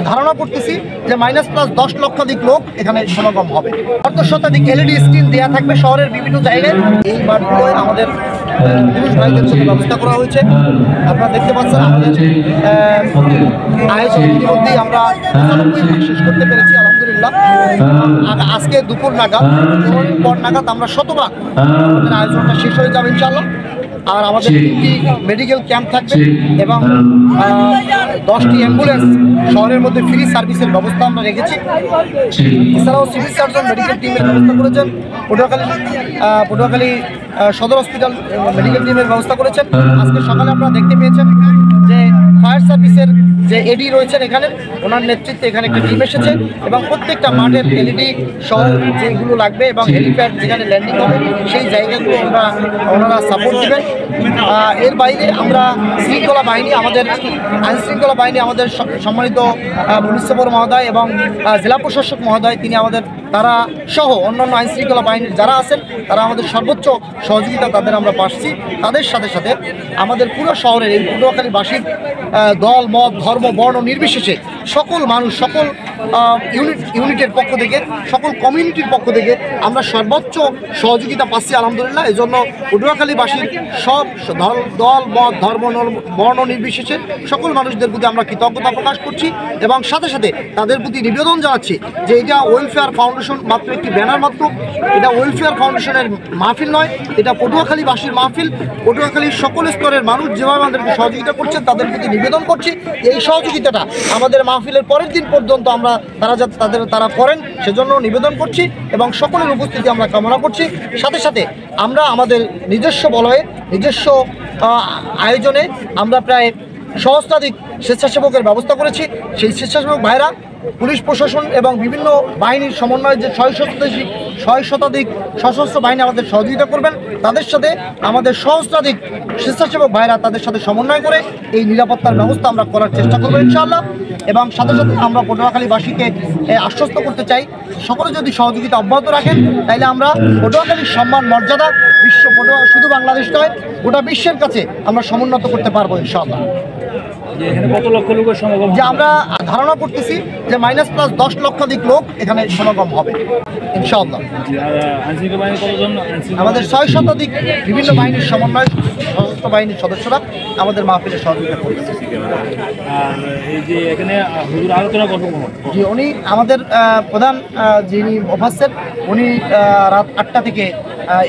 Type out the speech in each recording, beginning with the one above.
ধারণা করতেছি যে -+10 লক্ষাধিক লোক এখানে সমাগম হবে। অর্ধশতাধিক এলইডি স্ক্রিন দেওয়া থাকবে শহরের বিভিন্ন জায়গায়। এই মাঠগুলোয় আমাদের পুরুষ ভাইদের জন্য ব্যবস্থা করা হয়েছে। আপনারা দেখতে পাচ্ছেন আমাদের আয়োজন ইতিমধ্যেই আমরা 95 ভাগ শেষ করতে পেরেছি আলহামদুলিল্লাহ। আজকে দুপুর নাগাদ পর নাগাদ আমরা 100 ভাগ আয়োজনটা শেষ হয়ে যাবে ইনশাআল্লাহ। আর আমাদের 3টি মেডিকেল ক্যাম্প থাকবে এবং 10টি অ্যাম্বুলেন্স শহরের মধ্যে ফ্রি সার্ভিসের ব্যবস্থা আমরা রেখেছি। এছাড়াও সিভিল সার্জন মেডিকেল টিমের ব্যবস্থা করেছেন, পটুয়াখালী সদর হসপিটাল মেডিকেল টিমের ব্যবস্থা করেছেন। আজকে সকালে আপনারা দেখতে পেয়েছেন যে ফায়ার সার্ভিসের যে এডি রয়েছেন এখানে, ওনার নেতৃত্বে এখানে একটা টিম এসেছে এবং প্রত্যেকটা মাঠের এলইডি সহ যেগুলো লাগবে এবং হেলিপ্যাড যেখানে ল্যান্ডিং হবে সেই জায়গাগুলো ওনারা সাপোর্ট দেবেন। এর বাইরে আমরা শৃঙ্খলা বাহিনী, আমাদের আইন শৃঙ্খলা বাহিনী, আমাদের সম্মানিত পুলিশ সুপার মহোদয় এবং জেলা প্রশাসক মহোদয় তারা সহ অন্যান্য আইন শৃঙ্খলা বাহিনীর যারা আছেন তারা আমাদের সর্বোচ্চ সহযোগিতা তাদের আমরা পাচ্ছি। তাদের সাথে সাথে আমাদের পুরো শহরের এই পটুয়াখালীবাসীর দল মত ধর্ম বর্ণ নির্বিশেষে সকল মানুষ, সকল ইউনিটের পক্ষ থেকে, সকল কমিউনিটির পক্ষ থেকে আমরা সর্বোচ্চ সহযোগিতা পাচ্ছি আলহামদুলিল্লাহ। এই জন্য পটুয়াখালীবাসীর সব দল মত ধর্ম বর্ণ নির্বিশেষে সকল মানুষদের প্রতি আমরা কৃতজ্ঞতা প্রকাশ করছি এবং সাথে সাথে তাদের প্রতি নিবেদন জানাচ্ছি যে এটা ওয়েলফেয়ার ফাউন্ডেশন মাত্র একটি ব্যানার মাত্র, এটা ওয়েলফেয়ার ফাউন্ডেশনের মাহফিল নয়, এটা পটুয়াখালীবাসীর মাহফিল। পটুয়াখালীর সকল স্তরের মানুষ যেভাবে আমাদেরকে সহযোগিতা করছেন তাদের প্রতি নিবেদন করছি এই সহযোগিতাটা আমাদের মাহফিলের পরের দিন পর্যন্ত তারা যাতে তারা করেন সেজন্য নিবেদন করছি এবং সকলের উপস্থিতি আমরা কামনা করছি। সাথে সাথে আমরা আমাদের নিজস্ব বলয়ে, নিজস্ব আয়োজনে আমরা প্রায় সহস্রাধিক স্বেচ্ছাসেবকের ব্যবস্থা করেছি। সেই স্বেচ্ছাসেবক ভাইরা পুলিশ প্রশাসন এবং বিভিন্ন বাহিনীর সমন্বয়ে যে 6 শতাধিক সশস্ত্র বাহিনী আমাদের সহযোগিতা করবেন, তাদের সাথে আমাদের সহস্রাধিক স্বেচ্ছাসেবক ভাইরা তাদের সাথে সমন্বয় করে এই নিরাপত্তার ব্যবস্থা আমরা করার চেষ্টা করবো ইনশাআল্লাহ। এবং সাথে সাথে আমরা পটুয়াখালীবাসীকে আশ্বস্ত করতে চাই, সকলে যদি সহযোগিতা অব্যাহত রাখেন তাহলে আমরা পটুয়াখালীর সম্মান মর্যাদা শুধু বাংলাদেশ নয় গোটা বিশ্বের কাছে আমরা সমুন্নত করতে পারবো ইনশাআল্লাহ। কত লক্ষ লোকের সমাগম যে আমরা ধারণা করতেছি যে -+10 লক্ষাধিক লোক এখানে সমাগম হবে ইনশাআল্লাহ। আমাদের 6 শতাধিক বিভিন্ন বাহিনীর সমন্বয় সশস্ত্র বাহিনীর সদস্যরা আমাদের মাহফিলে সহযোগিতা করতেছে। জি, উনি আমাদের প্রধান যিনি মুফাসসির, উনি রাত 8টা থেকে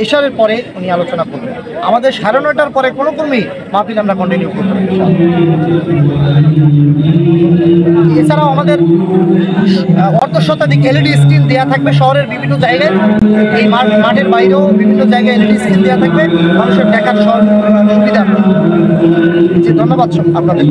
ইশারের পরে উনি আলোচনা করবেন। আমাদের 9:30টার পরে কোনো ক্রমেই মাহফিল আমরা কন্টিনিউ করব। এছাড়াও আমাদের অর্ধশতাধিক এলইডি স্ক্রিন দেওয়া থাকবে শহরের বিভিন্ন জায়গায়। এই মাঠের বাইরেও বিভিন্ন জায়গায় এলইডি স্ক্রিন দেওয়া থাকবে মানুষের দেখার সুবিধা। ধন্যবাদ আপনাদের।